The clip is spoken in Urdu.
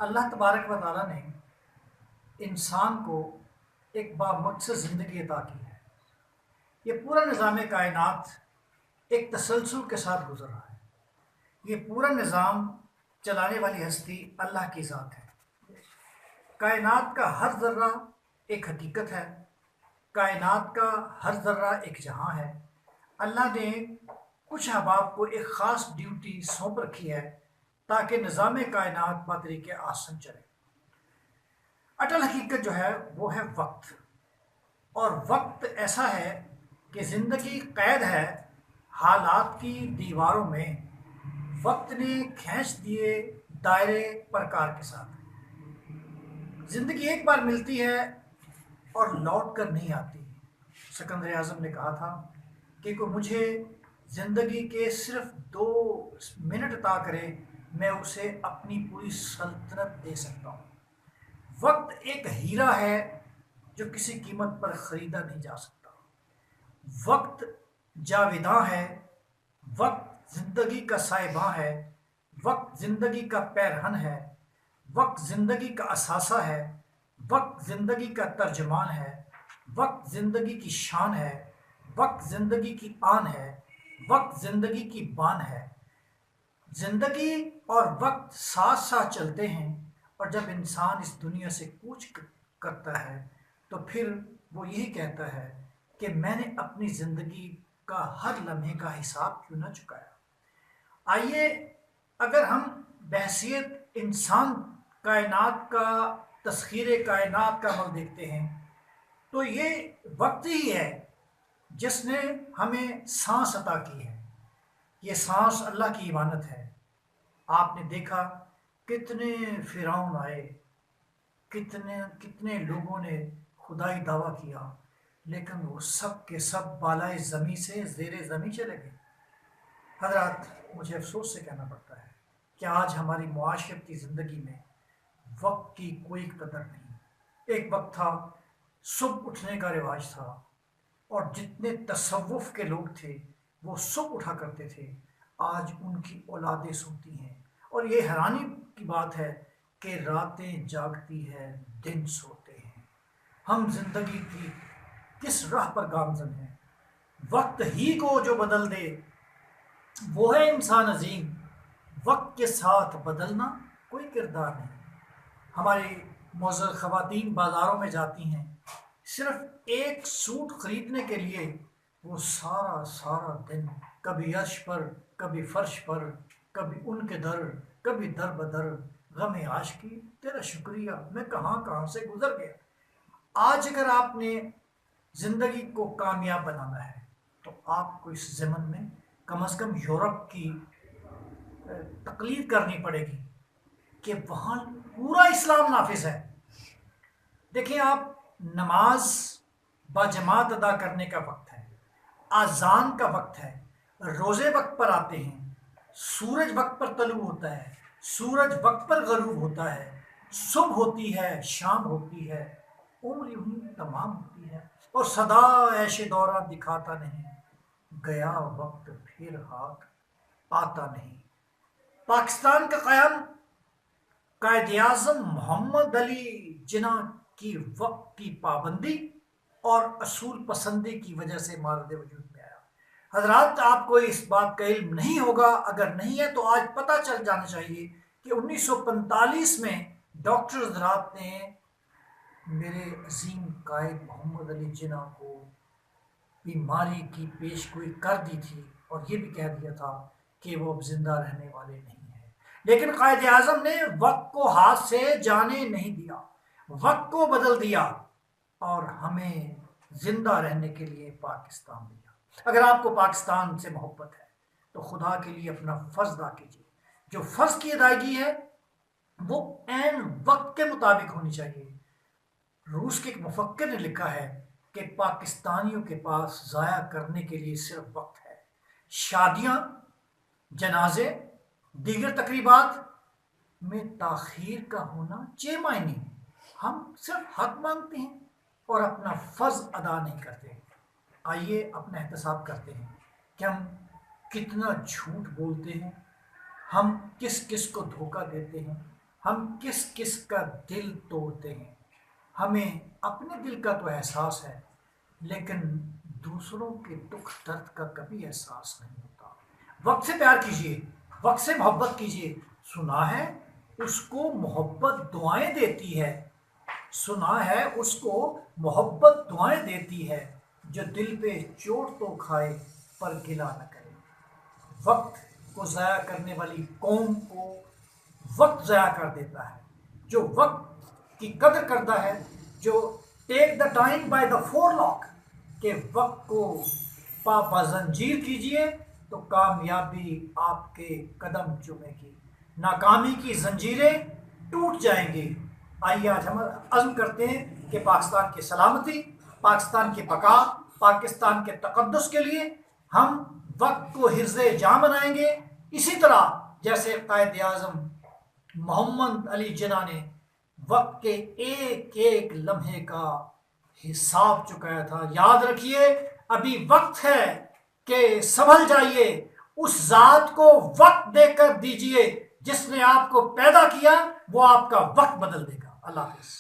اللہ تبارک و تعالیٰ نے انسان کو ایک بامقصد زندگی عطا کی ہے۔ یہ پورا نظام کائنات ایک تسلسل کے ساتھ گزر رہا ہے۔ یہ پورا نظام چلانے والی ہستی اللہ کی ذات ہے۔ کائنات کا ہر ذرہ ایک حقیقت ہے، کائنات کا ہر ذرہ ایک جہاں ہے۔ اللہ نے کچھ احباب کو ایک خاص ڈیوٹی سونپ رکھی ہے تاکہ نظام کائنات بطریق آسن چلے۔ اٹل حقیقت جو ہے وہ ہے وقت، اور وقت ایسا ہے کہ زندگی قید ہے حالات کی دیواروں میں، وقت نے کھینچ دیے دائرے پرکار کے ساتھ۔ زندگی ایک بار ملتی ہے اور لوٹ کر نہیں آتی۔ سکندر اعظم نے کہا تھا کہ کوئی مجھے زندگی کے صرف 2 منٹ عطا کرے، میں اسے اپنی پوری سلطنت دے سکتا ہوں۔ وقت ایک ہیرا ہے جو کسی قیمت پر خریدا نہیں جا سکتا۔ وقت جاویداں ہے، وقت زندگی کا سائباں ہے، وقت زندگی کا پیرہن ہے، وقت زندگی کا اثاثہ ہے، وقت زندگی کا ترجمان ہے، وقت زندگی کی شان ہے، وقت زندگی کی آن ہے، وقت زندگی کی بان ہے۔ زندگی اور وقت ساتھ ساتھ چلتے ہیں، اور جب انسان اس دنیا سے کوچ کرتا ہے تو پھر وہ یہی کہتا ہے کہ میں نے اپنی زندگی کا ہر لمحے کا حساب کیوں نہ چکایا۔ آئیے اگر ہم بحیثیت انسان کائنات کا، تسخیر کائنات کا عمل دیکھتے ہیں تو یہ وقت ہی ہے جس نے ہمیں سانس عطا کی ہے۔ یہ سانس اللہ کی امانت ہے۔ آپ نے دیکھا کتنے فرعون آئے، کتنے کتنے لوگوں نے خدائی دعویٰ کیا، لیکن وہ سب کے سب بالائے زمیں سے زیر زمیں چلے گئے۔ حضرات، مجھے افسوس سے کہنا پڑتا ہے کہ آج ہماری معاشرتی زندگی میں وقت کی کوئی قدر نہیں۔ ایک وقت تھا صبح اٹھنے کا رواج تھا، اور جتنے تصوف کے لوگ تھے وہ صبح اٹھا کرتے تھے۔ آج ان کی اولادیں سوتی ہیں، اور یہ حیرانی کی بات ہے کہ راتیں جاگتی ہے، دن سوتے ہیں۔ ہم زندگی کی کس راہ پر گامزن ہیں؟ وقت ہی کو جو بدل دے وہ ہے انسان عظیم، وقت کے ساتھ بدلنا کوئی کردار نہیں۔ ہماری معزز خواتین بازاروں میں جاتی ہیں، صرف ایک سوٹ خریدنے کے لیے وہ سارا سارا دن کبھی عرش پر، کبھی فرش پر، کبھی ان کے در، کبھی در بدر، غم عاشقی تیرا شکریہ میں کہاں کہاں سے گزر گیا۔ آج اگر آپ نے زندگی کو کامیاب بنانا ہے تو آپ کو اس ضمن میں کم از کم یورپ کی تقلید کرنی پڑے گی کہ وہاں پورا اسلام نافذ ہے۔ دیکھیں آپ، نماز باجماعت ادا کرنے کا وقت ہے، اذان کا وقت ہے، روزے وقت پر آتے ہیں، سورج وقت پر طلوع ہوتا ہے، سورج وقت پر غروب ہوتا ہے، صبح ہوتی ہے، شام ہوتی ہے، عمر یوں ہی تمام ہوتی ہے، اور صدا عیش دورہ دکھاتا نہیں، گیا وقت پھر ہاتھ آتا نہیں۔ پاکستان کا قیام قائد اعظم محمد علی جناح کی وقت کی پابندی اور اصول پسندی کی وجہ سے مارد وجود میں آیا۔ حضرات، آپ کو اس بات کا علم نہیں ہوگا، اگر نہیں ہے تو آج پتہ چل جانا چاہیے کہ 1945 میں ڈاکٹر حضرات نے میرے عظیم قائد محمد علی جناح کو بیماری کی پیش گوئی کر دی تھی، اور یہ بھی کہہ دیا تھا کہ وہ اب زندہ رہنے والے نہیں ہیں، لیکن قائد اعظم نے وقت کو ہاتھ سے جانے نہیں دیا، وقت کو بدل دیا اور ہمیں زندہ رہنے کے لیے پاکستان دیا۔ اگر آپ کو پاکستان سے محبت ہے تو خدا کے لیے اپنا فرض ادا کیجیے۔ جو فرض کی ادائیگی ہے وہ عین وقت کے مطابق ہونی چاہیے۔ روس کے ایک مفکر نے لکھا ہے کہ پاکستانیوں کے پاس ضائع کرنے کے لیے صرف وقت ہے۔ شادیاں، جنازے، دیگر تقریبات میں تاخیر کا ہونا چہ معنی۔ ہم صرف حق مانگتے ہیں اور اپنا فرض ادا نہیں کرتے۔ آئیے اپنا احتساب کرتے ہیں کہ ہم کتنا جھوٹ بولتے ہیں، ہم کس کس کو دھوکہ دیتے ہیں، ہم کس کس کا دل توڑتے ہیں. ہمیں اپنے دل کا تو احساس ہے لیکن دوسروں کے دکھ درد کا کبھی احساس نہیں ہوتا. وقت سے پیار کیجیے، وقت سے محبت کیجیے. سنا ہے اس کو محبت دعائیں دیتی ہے، سنا ہے اس کو محبت دعائیں دیتی ہے، جو دل پہ چوٹ تو کھائے پر گلا نہ کرے. وقت کو ضائع کرنے والی قوم کو وقت ضائع کر دیتا ہے. جو وقت کی قدر کرتا ہے، جو take the time by the forelock, کہ وقت کو پا زنجیر کیجیے تو کامیابی آپ کے قدم چومے گی، ناکامی کی زنجیریں ٹوٹ جائیں گی. آئیے آج ہم عزم کرتے ہیں کہ پاکستان کی سلامتی، پاکستان کی بقا، پاکستان کے تقدس کے لیے ہم وقت کو حرز جاں بنائیں گے، اسی طرح جیسے قائد اعظم محمد علی جناح نے وقت کے ایک ایک لمحے کا حساب چکایا تھا. یاد رکھیے ابھی وقت ہے کہ سنبھل جائیے، اس ذات کو وقت دے کر دیجئے جس نے آپ کو پیدا کیا، وہ آپ کا وقت بدل دے گا. اللہ حافظ.